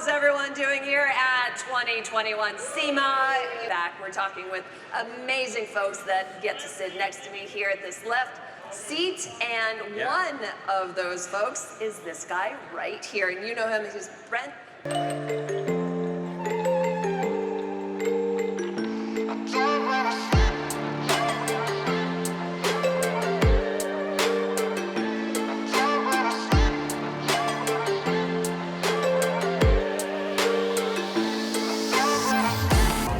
How's everyone doing here at 2021 SEMA? Back, we're talking with amazing folks that get to sit next to me here at this left seat, and one of those folks is this guy right here, and you know him, he's Brent.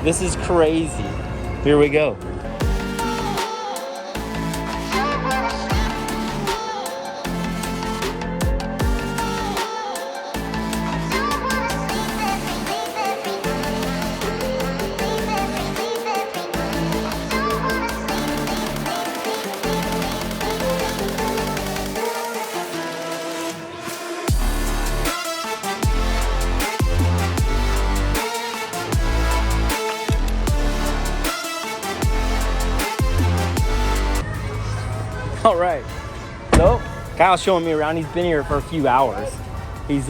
This is crazy. Here we go. All right, so Kyle's showing me around. He's been here for a few hours. He's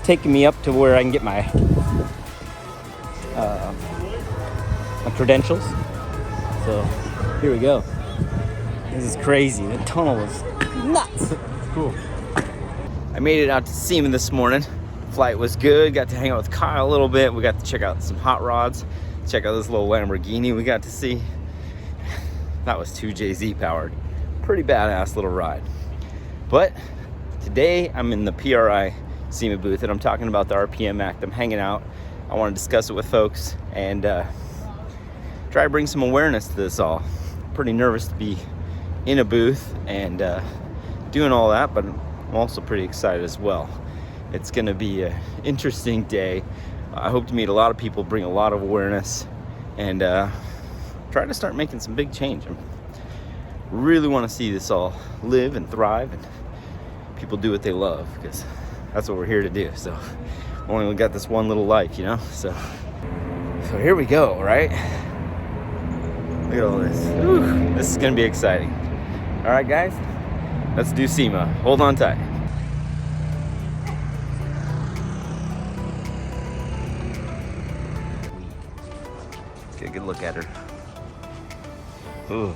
taking me up to where I can get my my credentials. So here we go. This is crazy. The tunnel is nuts. It's cool. I made it out to SEMA this morning. Flight was good. Got to hang out with Kyle a little bit. We got to check out some hot rods. Check out this little Lamborghini we got to see. That was 2 JZ powered. Pretty badass little ride. But today I'm in the PRI SEMA booth and I'm talking about the RPM Act. I'm hanging out. I want to discuss it with folks and try to bring some awareness to this all. Pretty nervous to be in a booth and doing all that, but I'm also pretty excited as well. It's going to be an interesting day. I hope to meet a lot of people, bring a lot of awareness, and try to start making some big change. I really want to see this all live and thrive and people do what they love, because that's what we're here to do. So only got this one little life, you know. So here we go, right? Look at all this. Whew, this is gonna be exciting. All right, guys, let's do SEMA. Hold on tight. Let's get a good look at her. Ooh.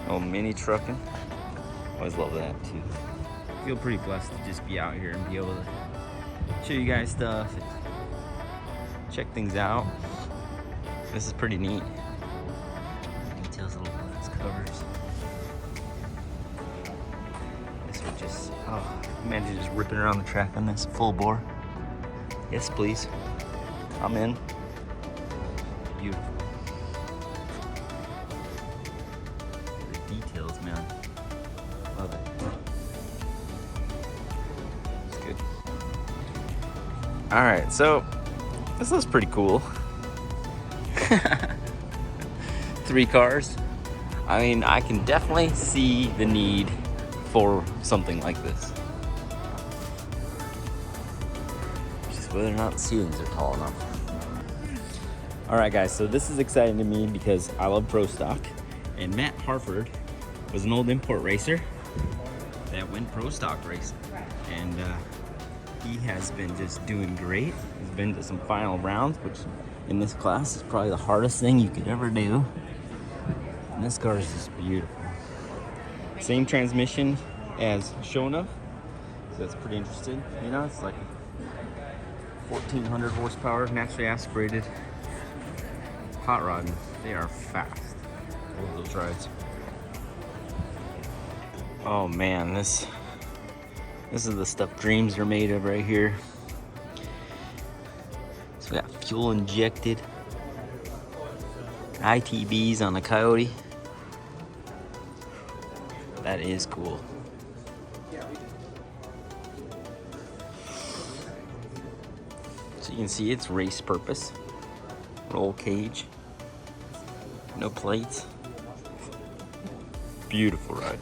Oh, mini trucking. Always love that too. Feel pretty blessed to just be out here and be able to show you guys stuff and check things out. This is pretty neat. Details, little glass covers. This would just, oh, imagine just ripping around the track on this full bore. Yes, please. I'm in. Beautiful. Details, man. Love it. It's good. All right, so this looks pretty cool. 3 cars. I mean, I can definitely see the need for something like this. Just whether or not the ceilings are tall enough. All right, guys, so this is exciting to me because I love Pro Stock. And Matt Harford was an old import racer that went Pro Stock racing. And he has been just doing great. He's been to some final rounds, which in this class is probably the hardest thing you could ever do. And this car is just beautiful. Same transmission as Sho'nuff, so that's pretty interesting. You know, it's like 1,400 horsepower, naturally aspirated hot rod. They are fast. Love those rides. Oh man, this is the stuff dreams are made of right here. So we got fuel injected ITBs on the Coyote. That is cool. So you can see it's race purpose. Roll cage. No plates. Beautiful ride.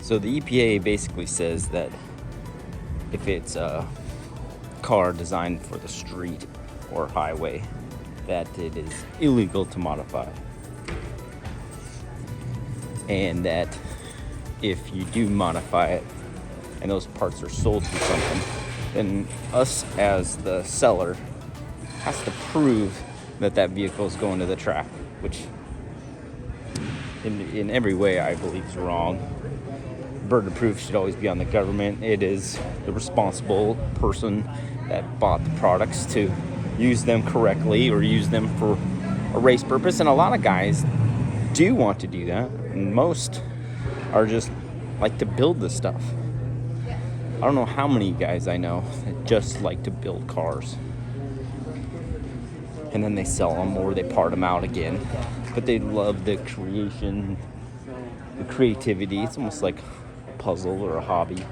So the EPA basically says that if it's a car designed for the street or highway, that it is illegal to modify. And that if you do modify it and those parts are sold to something, then us as the seller has to prove that that vehicle is going to the track, which in every way I believe is wrong. Burden of proof should always be on the government. It is the responsible person that bought the products to use them correctly or use them for a race purpose. And a lot of guys do want to do that, and most are just like to build this stuff. I don't know how many guys I know that just like to build cars, and then they sell them or they part them out again. But they love the creation, the creativity. It's almost like a puzzle or a hobby.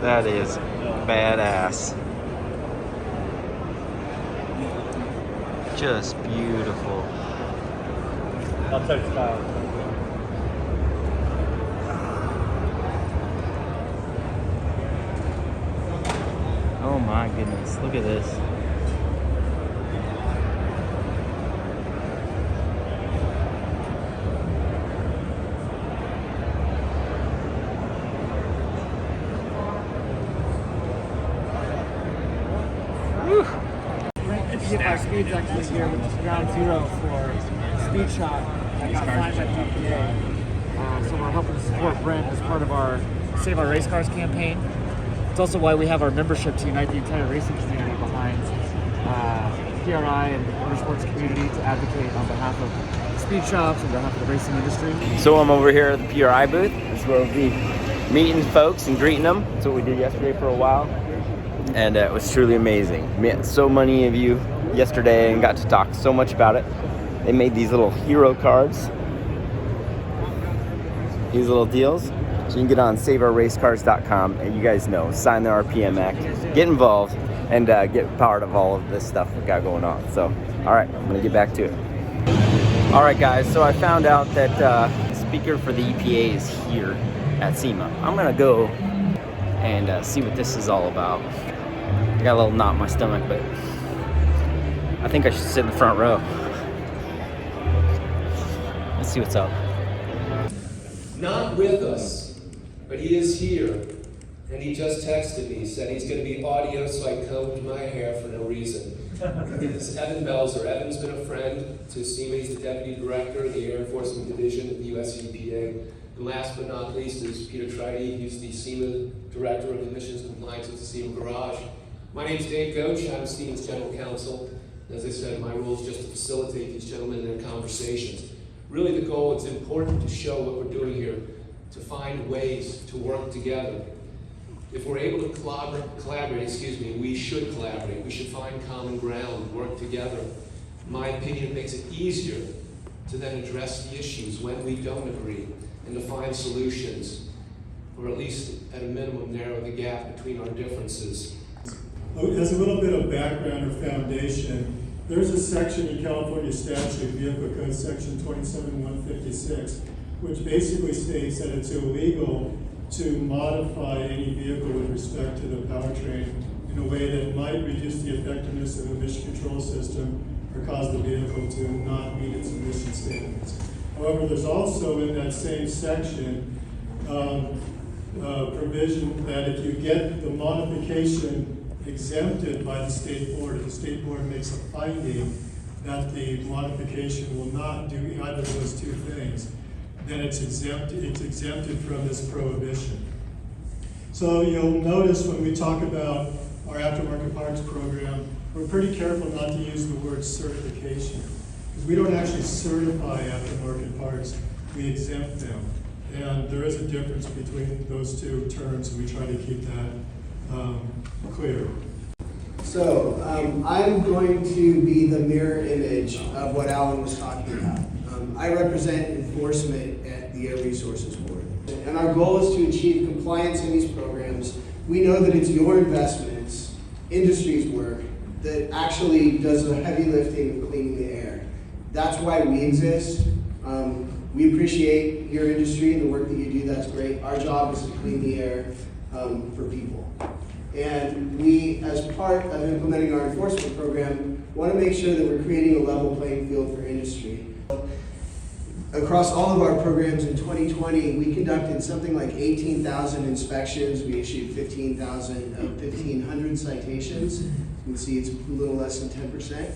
That is badass. Just beautiful. I'll touch style. Oh my goodness, look at this. Our speed's actually here, which is ground zero for speed shop that got signed by the EPA. So we're helping to support Brent as part of our Save Our Racecars campaign. It's also why we have our membership to unite the entire racing community behind PRI and the motorsports community to advocate on behalf of speed shops and on behalf of the racing industry. So I'm over here at the PRI booth. This is where we'll be meeting folks and greeting them. That's what we did yesterday for a while. And it was truly amazing. Met so many of you yesterday and got to talk so much about it. They made these little hero cards, these little deals. So you can get on saveourracecars.com, and you guys know, sign the RPM Act, get involved, and get part of all of this stuff we got going on. So, all right, I'm gonna get back to it. All right, guys, so I found out that the speaker for the EPA is here at SEMA. I'm gonna go and see what this is all about. I got a little knot in my stomach, but I think I should sit in the front row. Let's see what's up. Not with us, but he is here. And he just texted me, said he's going to be audio, so I combed my hair for no reason. This is Evan Belzer. Evan's been a friend to SEMA. He's the Deputy Director of the Air Enforcement Division of the US EPA. And last but not least is Peter Tridy. He's the SEMA Director of Emissions Compliance with the SEMA Garage. My name's Dave Goach. I'm SEMA's General Counsel. As I said, my role is just to facilitate these gentlemen in their conversations. Really the goal, it's important to show what we're doing here, to find ways to work together. If we're able to collaborate, we should collaborate. We should find common ground, work together. In my opinion, it makes it easier to then address the issues when we don't agree and to find solutions, or at least at a minimum narrow the gap between our differences. As a little bit of background or foundation, there's a section in California statute, Vehicle Code Section 27156, which basically states that it's illegal to modify any vehicle with respect to the powertrain in a way that might reduce the effectiveness of the emission control system or cause the vehicle to not meet its emission standards. However, there's also in that same section provision that if you get the modification exempted by the state board, if the state board makes a finding that the modification will not do either of those two things, then it's exempted from this prohibition. So you'll notice when we talk about our aftermarket parts program, we're pretty careful not to use the word certification, because we don't actually certify aftermarket parts, we exempt them. And there is a difference between those two terms, and we try to keep that clear. So I'm going to be the mirror image of what Alan was talking about. I represent enforcement at the Air Resources Board. And our goal is to achieve compliance in these programs. We know that it's your investments, industry's work, that actually does the heavy lifting of cleaning the air. That's why we exist. We appreciate your industry and the work that you do, that's great. Our job is to clean the air for people. And we, as part of implementing our enforcement program, want to make sure that we're creating a level playing field for industry. Across all of our programs in 2020, we conducted something like 18,000 inspections. We issued 1,500 citations. You can see it's a little less than 10%.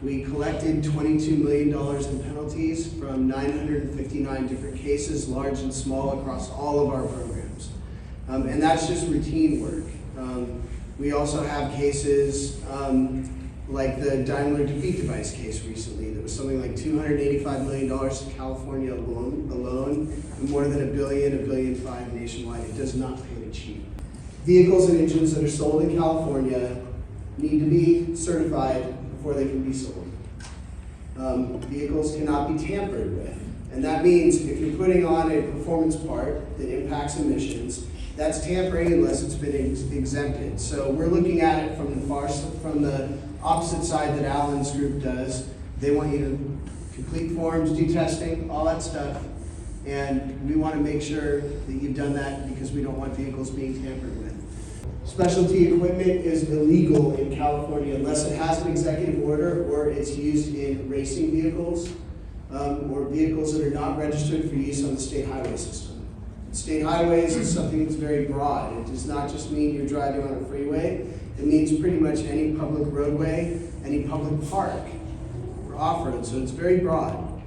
We collected $22 million in penalties from 959 different cases, large and small, across all of our programs. And that's just routine work. We also have cases like the Daimler defeat device case recently. That was something like $285 million in California alone, and more than $1 billion, $1.5 billion nationwide. It does not pay to cheat. Vehicles and engines that are sold in California need to be certified before they can be sold. Vehicles cannot be tampered with. And that means if you're putting on a performance part that impacts emissions, that's tampering unless it's been exempted. So we're looking at it from the opposite side that Alan's group does. They want you to complete forms, do testing, all that stuff. And we want to make sure that you've done that because we don't want vehicles being tampered with. Specialty equipment is illegal in California unless it has an executive order or it's used in racing vehicles or vehicles that are not registered for use on the state highway system. State highways is something that's very broad. It does not just mean you're driving on a freeway. It means pretty much any public roadway, any public park, or off-road, so it's very broad.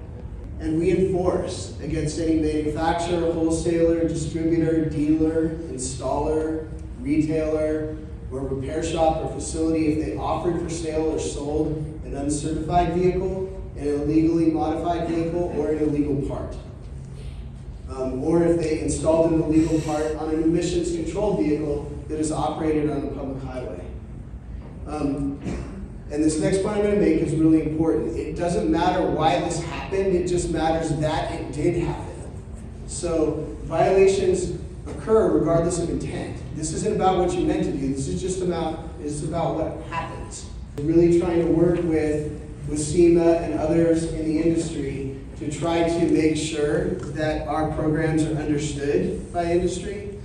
And we enforce against any manufacturer, wholesaler, distributor, dealer, installer, retailer, or repair shop or facility if they offered for sale or sold an uncertified vehicle, an illegally modified vehicle, or an illegal part. Or if they installed an illegal part on an emissions-controlled vehicle that is operated on a public highway. And this next point I'm going to make is really important. It doesn't matter why this happened, it just matters that it did happen. So violations occur regardless of intent. This isn't about what you meant to do, this is just about what happens. We're really trying to work with SEMA and others in the industry to try to make sure that our programs are understood by industry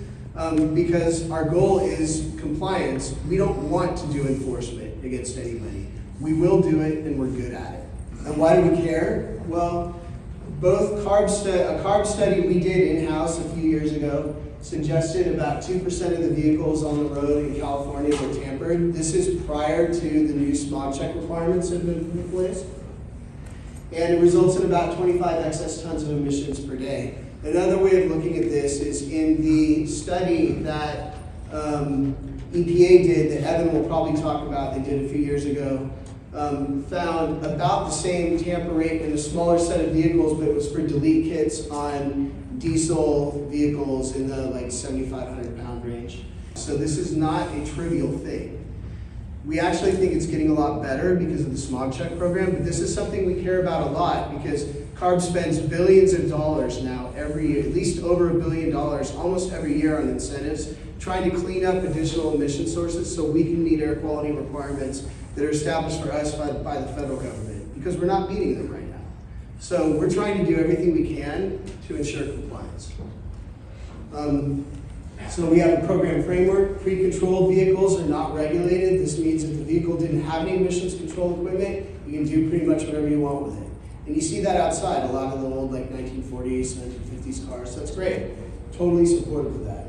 because our goal is compliance. We don't want to do enforcement against anybody. We will do it and we're good at it. And why do we care? Well, both a CARB study we did in-house a few years ago suggested about 2% of the vehicles on the road in California were tampered. This is prior to the new smog check requirements that have been put in place. And it results in about 25 excess tons of emissions per day. Another way of looking at this is in the study that EPA did, that Evan will probably talk about, they did a few years ago, found about the same tamper rate in a smaller set of vehicles, but it was for delete kits on diesel vehicles in the like 7,500 pound range. So this is not a trivial thing. We actually think it's getting a lot better because of the smog check program, but this is something we care about a lot because CARB spends billions of dollars now every year, at least over $1 billion almost every year on incentives, trying to clean up additional emission sources so we can meet air quality requirements that are established for us by the federal government because we're not meeting them right now. So we're trying to do everything we can to ensure compliance. So we have a program framework. Pre-controlled vehicles are not regulated. This means if the vehicle didn't have any emissions control equipment, you can do pretty much whatever you want with it. And you see that outside, a lot of the old like 1940s, 1950s cars. That's great. Totally supportive of that.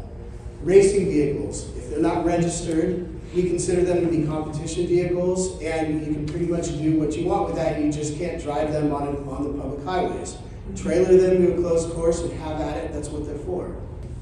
Racing vehicles, if they're not registered, we consider them to be competition vehicles, and you can pretty much do what you want with that. You just can't drive them on the public highways. Trailer them to a closed course and have at it. That's what they're for.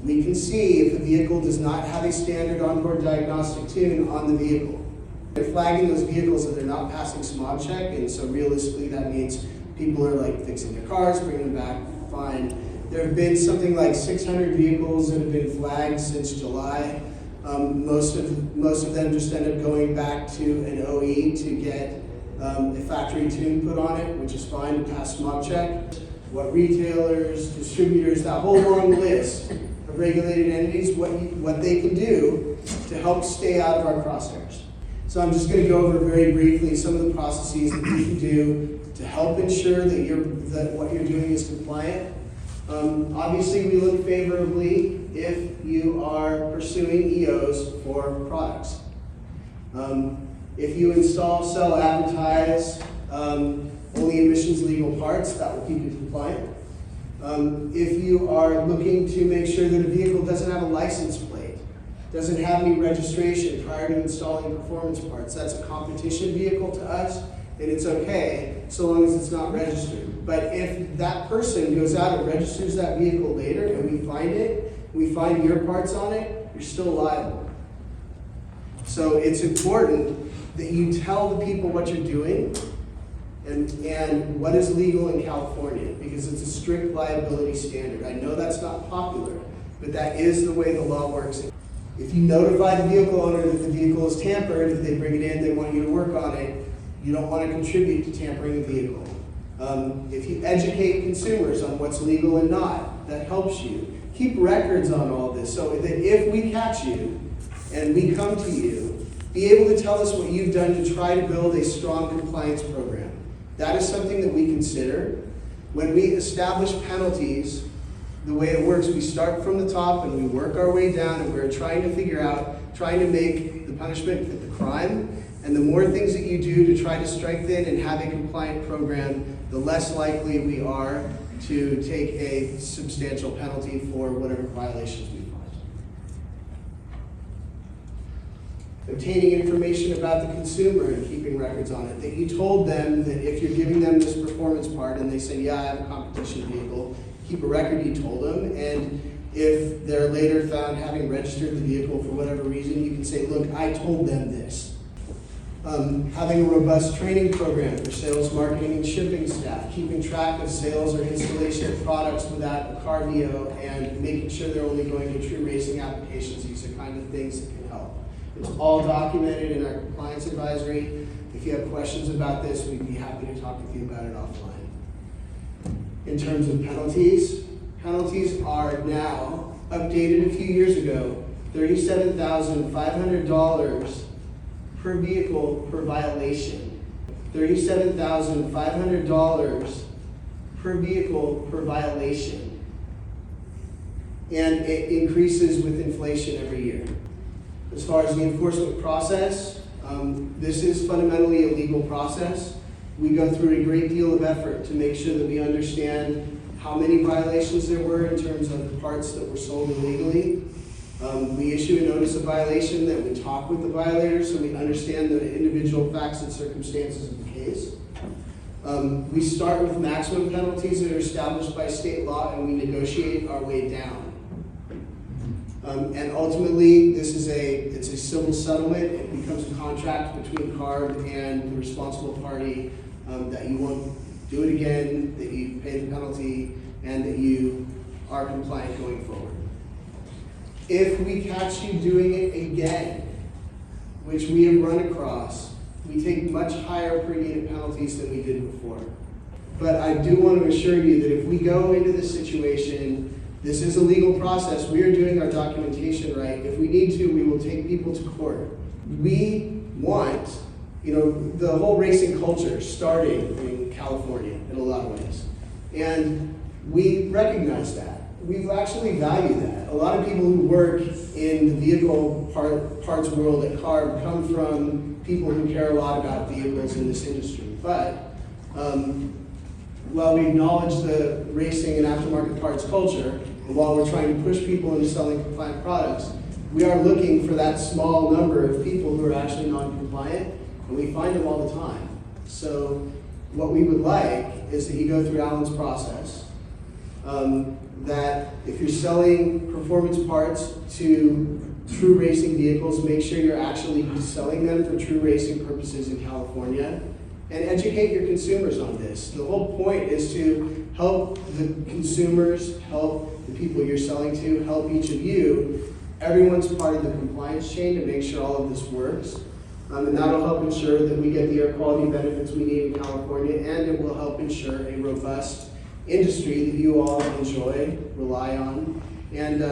We can see if a vehicle does not have a standard onboard diagnostic tune on the vehicle. They're flagging those vehicles that they're not passing smog check, and so realistically that means people are like fixing their cars, bringing them back, fine. There have been something like 600 vehicles that have been flagged since July. Most of them just end up going back to an OE to get a factory tune put on it, which is fine to pass smog check. What retailers, distributors, that whole long list of regulated entities, what they can do to help stay out of our crosshairs. So I'm just going to go over very briefly some of the processes that you can do to help ensure that what you're doing is compliant. Obviously, we look favorably if you are pursuing EOs for products. If you install, sell, advertise only emissions legal parts, that will keep you compliant. If you are looking to make sure that a vehicle doesn't have a license plate, doesn't have any registration prior to installing performance parts, that's a competition vehicle to us, and it's okay so long as it's not registered. But if that person goes out and registers that vehicle later and we find it, we find your parts on it, you're still liable. So it's important that you tell the people what you're doing and what is legal in California, because it's a strict liability standard. I know that's not popular, but that is the way the law works. If you notify the vehicle owner that the vehicle is tampered, if they bring it in, they want you to work on it, you don't want to contribute to tampering the vehicle. If you educate consumers on what's legal and not, that helps you. Keep records on all this so that if we catch you and we come to you, be able to tell us what you've done to try to build a strong compliance program. That is something that we consider. When we establish penalties, the way it works, we start from the top and we work our way down, and we're trying to make the punishment fit the crime. And the more things that you do to try to strengthen and have a compliant program, the less likely we are to take a substantial penalty for whatever violations we find. Obtaining information about the consumer and keeping records on it. That you told them that if you're giving them this performance part and they say, yeah, I have a competition vehicle, keep a record you told them. And if they're later found having registered the vehicle for whatever reason, you can say, look, I told them this. Having a robust training program for sales, marketing, and shipping staff, keeping track of sales or installation of products without a CARB, and making sure they're only going to true racing applications. These are kind of things that can help. It's all documented in our compliance advisory. If you have questions about this, we'd be happy to talk with you about it offline. In terms of penalties, penalties are now updated a few years ago, $37,500 per vehicle per violation. $37,500 per vehicle per violation. And it increases with inflation every year. As far as the enforcement process, this is fundamentally a legal process. We go through a great deal of effort to make sure that we understand how many violations there were in terms of the parts that were sold illegally. We issue a notice of violation that we talk with the violators so we understand the individual facts and circumstances of the case. We start with maximum penalties that are established by state law, and we negotiate our way down. And ultimately, it's a civil settlement. It becomes a contract between CARB and the responsible party that you won't do it again, that you pay the penalty, and that you are compliant going forward. If we catch you doing it again, which we have run across, we take much higher per unit penalties than we did before. But I do want to assure you that if we go into this situation, this is a legal process. We are doing our documentation right. If we need to, we will take people to court. We want, the whole racing culture started in California in a lot of ways. And we recognize that. We actually value that. A lot of people who work in the vehicle parts world at CARB come from people who care a lot about vehicles in this industry. But while we acknowledge the racing and aftermarket parts culture, and while we're trying to push people into selling compliant products, we are looking for that small number of people who are actually non-compliant, and we find them all the time. So what we would like is that you go through Alan's process, that if you're selling performance parts to true racing vehicles, make sure you're actually selling them for true racing purposes in California, and educate your consumers on this. The whole point is to help the consumers, help the people you're selling to, help each of you. Everyone's part of the compliance chain to make sure all of this works. And that'll help ensure that we get the air quality benefits we need in California, and it will help ensure a robust industry that you all enjoy, rely on, and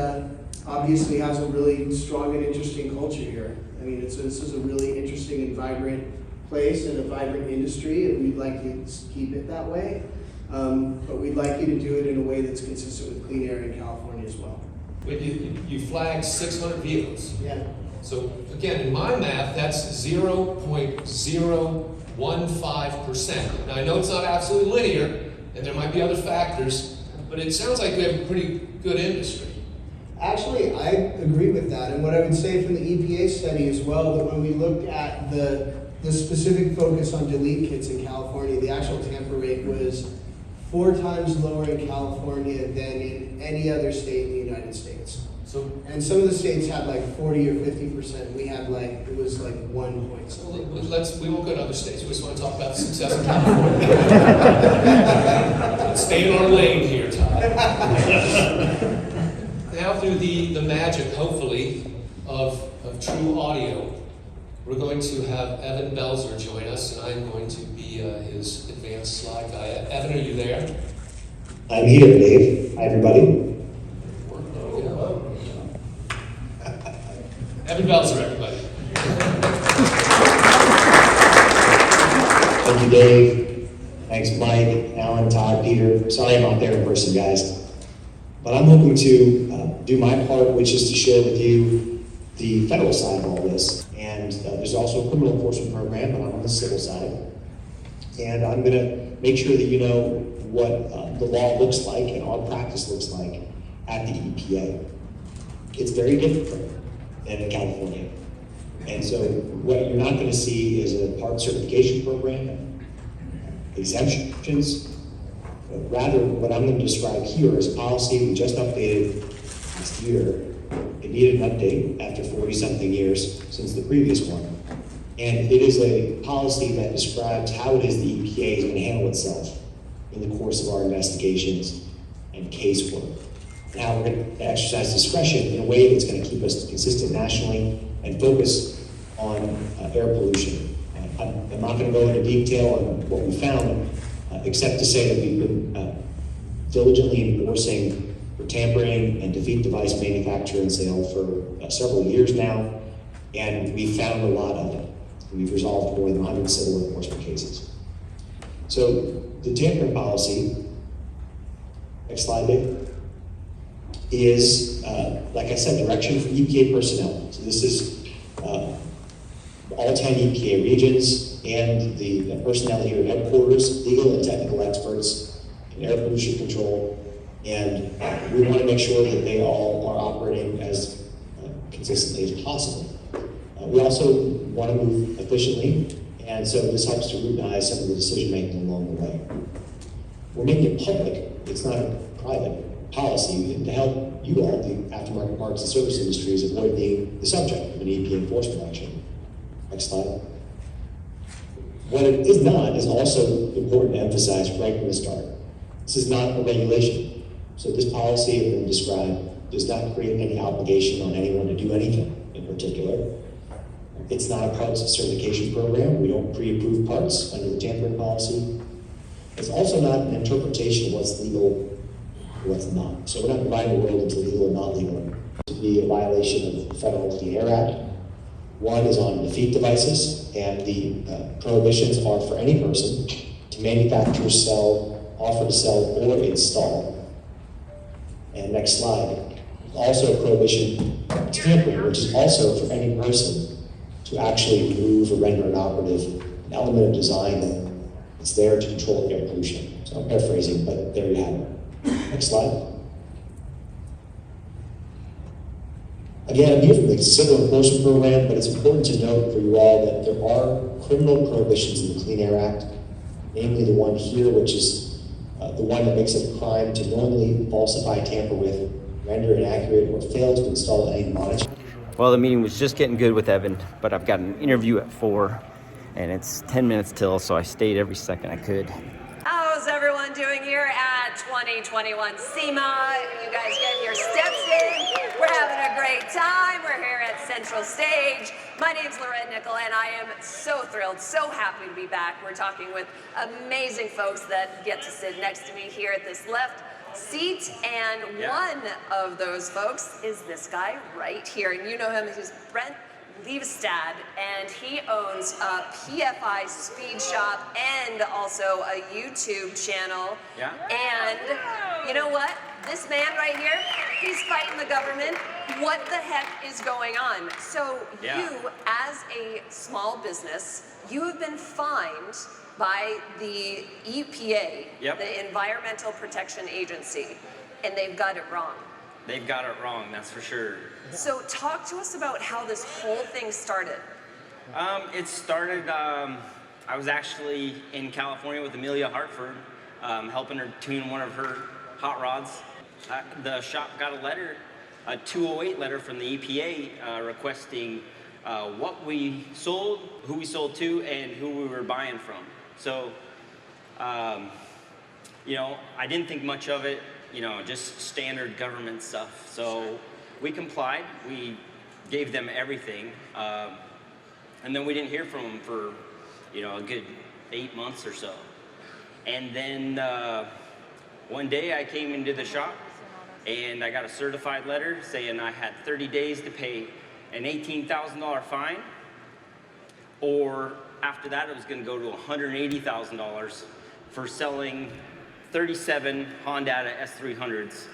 obviously has a really strong and interesting culture here. I mean, this is a really interesting and vibrant place and a vibrant industry, and we'd like to keep it that way. But we'd like you to do it in a way that's consistent with clean air in California as well. But you flagged 600 vehicles. Yeah. So again, in my math, that's 0.015%. Now I know it's not absolutely linear, and there might be other factors, but it sounds like we have a pretty good industry. Actually, I agree with that. And what I would say from the EPA study as well, that when we looked at the specific focus on delete kits in California, the actual tamper rate was 4 times lower in California than in any other state in the United States. So, and some of the states had like 40 or 50%. We had like, it was like 1 point something. we won't go to other states. We just want to talk about the success of California. Let's stay in our lane here, Todd. Now through the magic, hopefully, of true audio, we're going to have Evan Belzer join us, and I'm going to be his advanced slide guy. Evan, are you there? I'm here, Dave. Hi, everybody. Evan Belzer, everybody. Thank you, Dave. Thanks, Mike, Alan, Todd, Peter. Sorry I'm not there in person, guys. But I'm hoping to do my part, which is to share with you the federal side of all this. And there's also a criminal enforcement program, but I'm on the civil side. And I'm going to make sure that you know what the law looks like and our practice looks like at the EPA. It's very different than in California. And so what you're not going to see is a part certification program, exemptions. Rather, what I'm going to describe here is a policy we just updated last year. It needed an update after 40-something years since the previous one. And it is a policy that describes how it is the EPA is going to handle itself in the course of our investigations and casework. And how we're going to exercise discretion in a way that's going to keep us consistent nationally and focus on air pollution. I'm not going to go into detail on what we found, except to say that we've been diligently enforcing for tampering and defeat device manufacture and sale for several years now, and we found a lot of it. We've resolved more than 100 civil enforcement cases. So the tampering policy, next slide, Dave, is, like I said, direction for EPA personnel. So this is all 10 EPA regions and the personnel here at headquarters, legal and technical experts in air pollution control, and we want to make sure that they all are operating as consistently as possible. We also want to move efficiently, and so this helps to routinize some of the decision making along the way. We're making it public, it's not a private policy, and to help you all, the aftermarket parts and service industries, avoid being the subject of an EPA enforcement action. Next slide. What it is not is also important to emphasize right from the start. This is not a regulation. So this policy I'm going to describe does not create any obligation on anyone to do anything in particular. It's not a parts certification program. We don't pre-approve parts under the tampering policy. It's also not an interpretation of what's legal and what's not. So we're not dividing the world into legal and not legal. To be a violation of the Federal Clean Air Act. One is on defeat devices, and the prohibitions are for any person to manufacture, sell, offer to sell, or install. And next slide. Also a prohibition of tampering, which is also for any person to actually remove or render inoperative an element of design that's there to control air pollution. So I'm paraphrasing, but there you have it. Next slide. Again, I'm here from the Civil Enforcement Program, but it's important to note for you all that there are criminal prohibitions in the Clean Air Act, namely the one here, which is the one that makes it a crime to knowingly falsify, tamper with, render inaccurate, or fail to install any monitoring. Well, the meeting was just getting good with Evan, but I've got an interview at 4, and it's 10 minutes till, so I stayed every second I could. How's everyone doing here at 2021 SEMA? You guys getting your steps in? We're having a great time. We're here at Central Stage. My name's Lorette Nickel, and I am so thrilled, so happy to be back. We're talking with amazing folks that get to sit next to me here at this left seat, and one of those folks is this guy right here, and you know him. He's Brent Leavestad, and he owns a PFI speed shop and also a YouTube channel. Yeah. And you know what? This man right here, he's fighting the government. What the heck is going on? So you, as a small business, you have been fined by the EPA, the Environmental Protection Agency, and they've got it wrong. They've got it wrong, that's for sure. So talk to us about how this whole thing started. It started, I was actually in California with Amelia Hartford, helping her tune one of her hot rods. The shop got a letter, a 208 letter from the EPA requesting what we sold, who we sold to, and who we were buying from. So, you know, I didn't think much of it, you know, just standard government stuff. So we complied, we gave them everything, and then we didn't hear from them for, you know, a good 8 months or so. And then one day I came into the shop and I got a certified letter saying I had 30 days to pay an $18,000 fine, or after that it was going to go to $180,000 for selling 37 Honda S300s,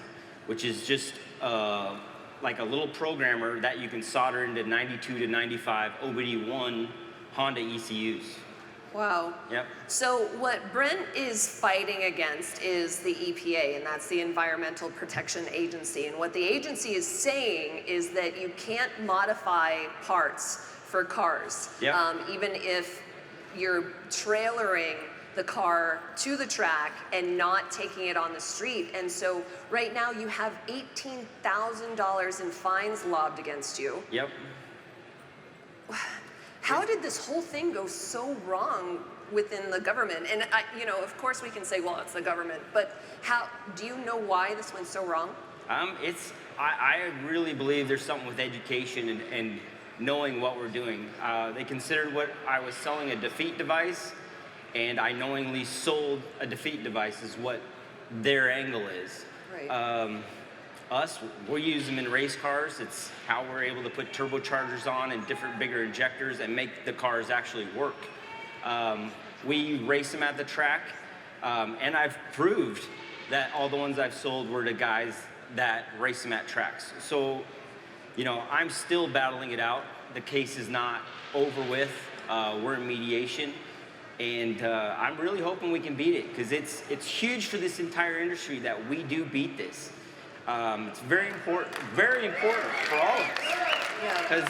which is just like a little programmer that you can solder into 92 to 95 OBD1 Honda ECUs. Wow. Yep. So what Brent is fighting against is the EPA, and that's the Environmental Protection Agency. And what the agency is saying is that you can't modify parts for cars, even if you're trailering the car to the track and not taking it on the street. And so right now you have $18,000 in fines lobbed against you. Yep. How did this whole thing go so wrong within the government? And you know, of course we can say, well, it's the government, but how, do you know why this went so wrong? I really believe there's something with education and knowing what we're doing. They considered what I was selling a defeat device, and I knowingly sold a defeat device is what their angle is. Right. We use them in race cars. It's how we're able to put turbochargers on and different bigger injectors and make the cars actually work. We race them at the track, and I've proved that all the ones I've sold were to guys that race them at tracks. So, you know, I'm still battling it out. The case is not over with. We're in mediation, and I'm really hoping we can beat it, because it's huge for this entire industry that we do beat this. It's very important for all of us. Because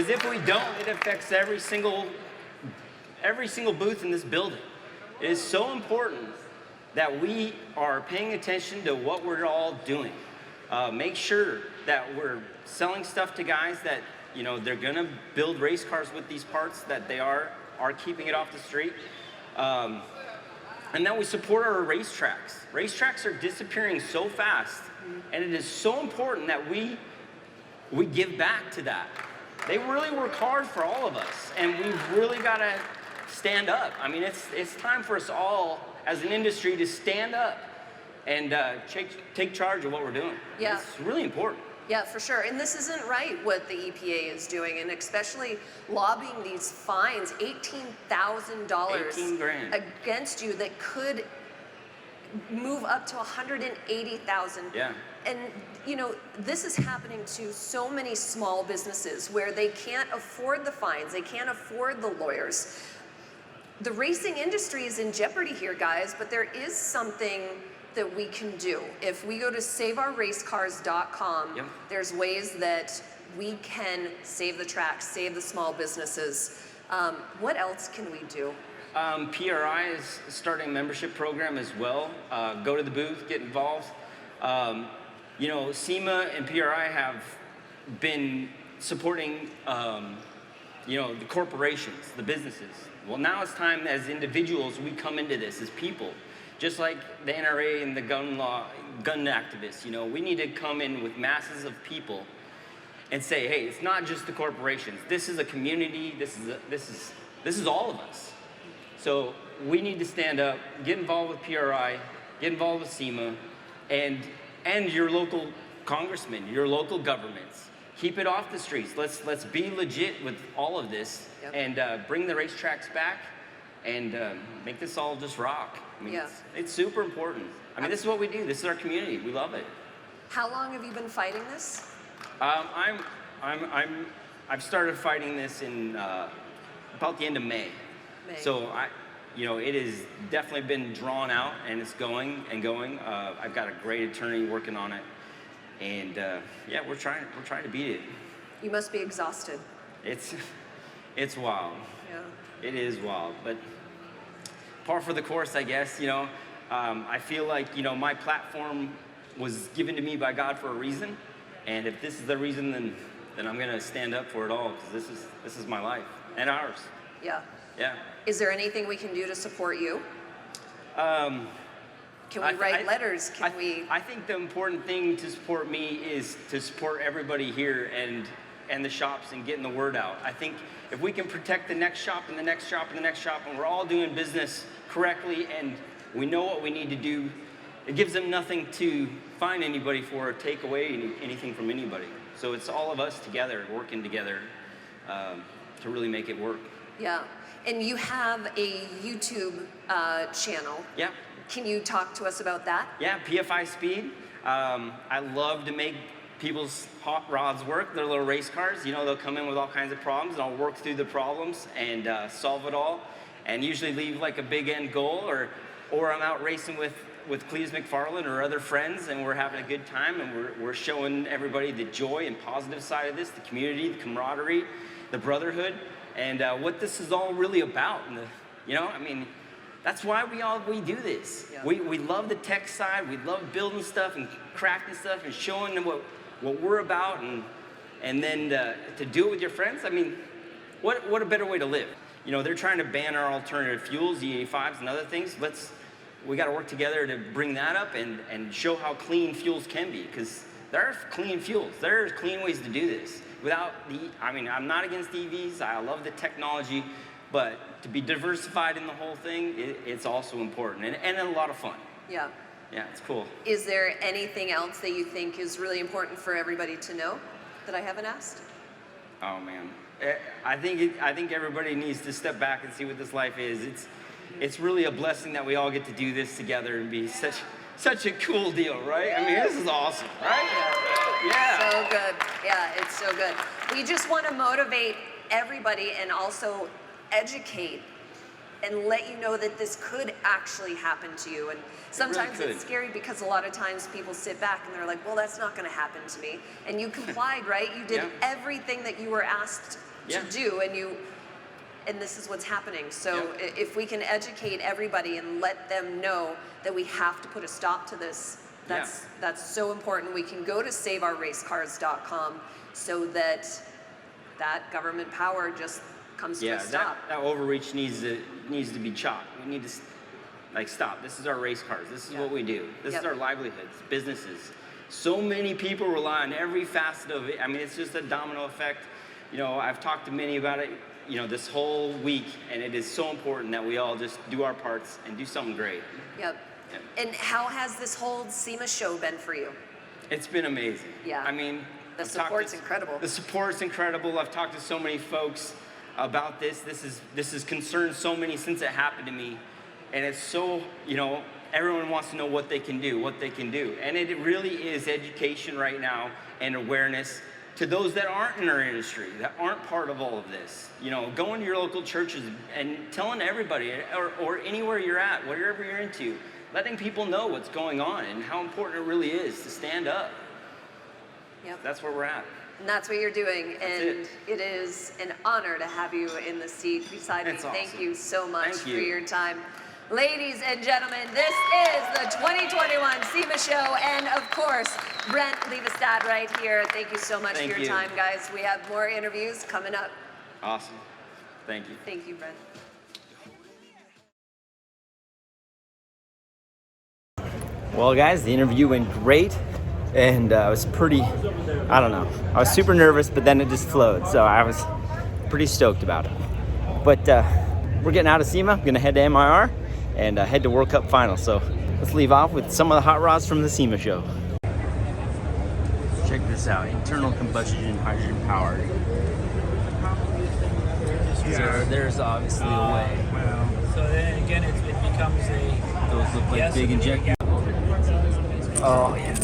if we don't, it affects every single booth in this building. It is so important that we are paying attention to what we're all doing. Make sure that we're selling stuff to guys that, you know, they're gonna build race cars with these parts, that they are keeping it off the street. And then we support our racetracks. Racetracks are disappearing so fast, and it is so important that we give back to that. They really work hard for all of us, and we've really got to stand up. I mean, it's time for us all as an industry to stand up and take charge of what we're doing. Yeah. It's really important. Yeah, for sure. And this isn't right what the EPA is doing, and especially lobbying these fines, $18,000 18 grand against you that could move up to $180,000. Yeah. And you know, this is happening to so many small businesses where they can't afford the fines, they can't afford the lawyers. The racing industry is in jeopardy here, guys, but there is something that we can do. If we go to saveourracecars.com, there's ways that we can save the tracks, save the small businesses. What else can we do? PRI is starting a membership program as well. Go to the booth, get involved. You know, SEMA and PRI have been supporting, you know, the corporations, the businesses. Well, now it's time as individuals we come into this as people. Just like the NRA and the gun activists, you know, we need to come in with masses of people and say, hey, it's not just the corporations. This is a community. This is all of us. So we need to stand up, get involved with PRI, get involved with SEMA, and your local congressmen, your local governments. Keep it off the streets. Let's be legit with all of this, and bring the racetracks back, and make this all just rock. I mean, it's super important. I mean, this is what we do. This is our community. We love it. How long have you been fighting this? I've started fighting this in about the end of May. So it has definitely been drawn out, and it's going and going. I've got a great attorney working on it, and we're trying to beat it. You must be exhausted. It's wild. Yeah. It is wild, but par for the course, I guess. I feel like my platform was given to me by God for a reason, and if this is the reason, then I'm gonna stand up for it all, because this is my life and ours. Yeah. Yeah. Is there anything we can do to support you? Can we write letters? I think the important thing to support me is to support everybody here and the shops and getting the word out. I think if we can protect the next shop and the next shop and the next shop, and we're all doing business correctly and we know what we need to do, it gives them nothing to fine anybody for or take away anything from anybody. So it's all of us together, working together to really make it work. Yeah. And you have a YouTube channel. Yeah. Can you talk to us about that? Yeah, PFI Speed. I love to make people's hot rods work, their little race cars. They'll come in with all kinds of problems, and I'll work through the problems and solve it all, and usually leave like a big end goal, or I'm out racing with Cleves McFarland or other friends, and we're having a good time, and we're showing everybody the joy and positive side of this, the community, the camaraderie, the brotherhood, and what this is all really about. And that's why we do this. Yeah. We love the tech side. We love building stuff and crafting stuff and showing them what we're about, and then to do it with your friends. I mean, what a better way to live. They're trying to ban our alternative fuels, E85s and other things. We got to work together to bring that up and show how clean fuels can be, because there are clean fuels. There are clean ways to do this. I'm not against EVs. I love the technology, but to be diversified in the whole thing, it's also important and a lot of fun. Yeah. Yeah, it's cool. Is there anything else that you think is really important for everybody to know that I haven't asked? Oh man, I think everybody needs to step back and see what this life is. It's really a blessing that we all get to do this together and be such a cool deal, right? I mean, this is awesome, right? Yeah. So good. Yeah, it's so good. We just want to motivate everybody and also educate and let you know that this could actually happen to you. And sometimes it's scary, because a lot of times people sit back and they're like, well, that's not going to happen to me. And you complied, right? You did everything that you were asked to do, and this is what's happening. So if we can educate everybody and let them know that we have to put a stop to this, that's so important. We can go to saveourracecars.com so that government power just comes to a stop. That overreach needs to be chopped. We need to stop. This is our race cars. This is what we do. This is our livelihoods, businesses. So many people rely on every facet of it. I mean, it's just a domino effect. I've talked to many about it, this whole week, and it is so important that we all just do our parts and do something great. Yep. And how has this whole SEMA show been for you? It's been amazing. Yeah. I mean, the support's incredible. The support's incredible. I've talked to so many folks about this. This has concerned so many since it happened to me, and it's so, everyone wants to know what they can do, and it really is education right now and awareness to those that aren't in our industry, that aren't part of all of this. Going to your local churches and telling everybody, or anywhere you're at, whatever you're into, letting people know what's going on and how important it really is to stand up. Yep. That's where we're at. And that's what you're doing, and it is an honor to have you in the seat beside me. Awesome. Thank you so much for your time. Ladies and gentlemen, this is the 2021 SEMA show, and of course, Brent Levestad right here. Thank you so much for your time, guys. We have more interviews coming up. Awesome. Thank you. Thank you, Brent. Well, guys, the interview went great, and I was I was super nervous, but then it just flowed, so I was pretty stoked about it. But we're getting out of SEMA. I'm gonna head to MIR and head to World Cup Finals. So let's leave off with some of the hot rods from the SEMA show. this out. Internal combustion hydrogen powered. There's obviously a way. So then again, it becomes a. Those look like big injectors. Oh yeah.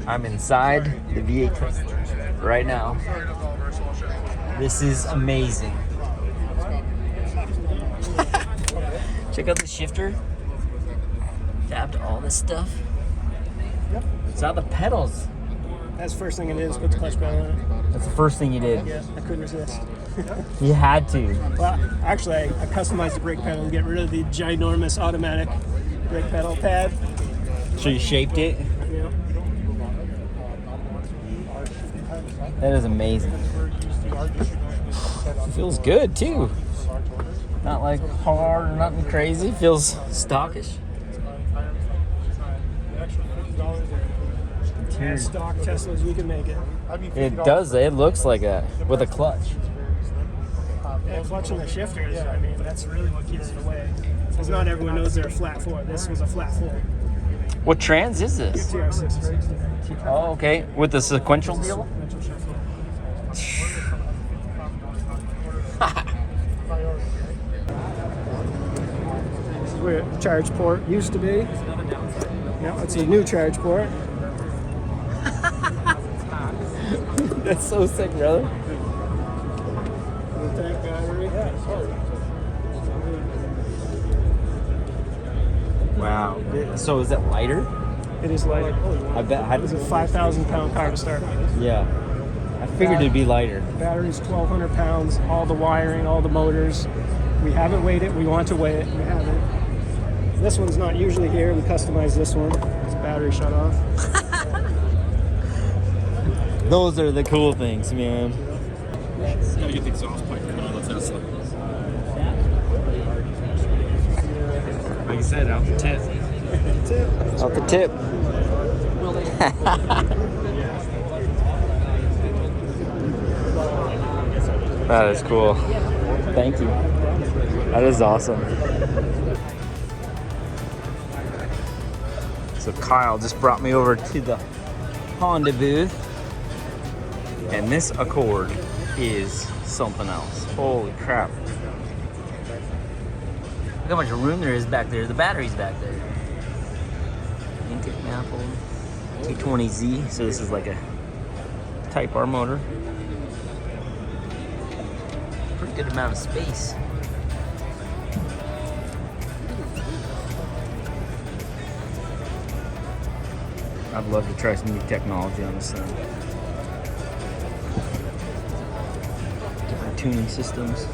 I'm inside the V8 right now. This is amazing. Check out the shifter. Tapped all this stuff. It's out the pedals. That's the first thing it is, put the clutch pedal in it. That's the first thing you did. Yeah, I couldn't resist. You had to. Well, actually, I customized the brake pedal to get rid of the ginormous automatic brake pedal pad. So you shaped it? Yeah. That is amazing. Feels good too. Not like hard or nothing crazy. Feels stockish. As stock Teslas, we can make it. It does. It looks like a with a clutch. Yeah, clutch and the shifters, I mean, that's really what keeps it away. Because not everyone knows they're a flat floor. This was a flat floor. What trans is this? TR6. Oh, okay. With the sequential deal? This is where the charge port used to be. Yeah, it's a new charge port. That's so sick, brother. Tank battery. Wow. So is it lighter? It is lighter. I bet. It's a 5,000-pound car to start with. Yeah. I figured it'd be lighter. Battery's 1,200 pounds. All the wiring, all the motors. We haven't weighed it. We want to weigh it. We haven't. This one's not usually here. We customized this one. It's battery shut off. Those are the cool things, man. Gotta get the exhaust pipe from all the Tesla. Like I said, out the tip. Out the tip. That is cool. Thank you. That is awesome. So Kyle just brought me over to the Honda booth. And this Accord is something else. Holy crap. Look how much room there is back there. The battery's back there. Intake manifold. T20Z. So this is like a Type R motor. Pretty good amount of space. I'd love to try some new technology on this thing. Different tuning systems.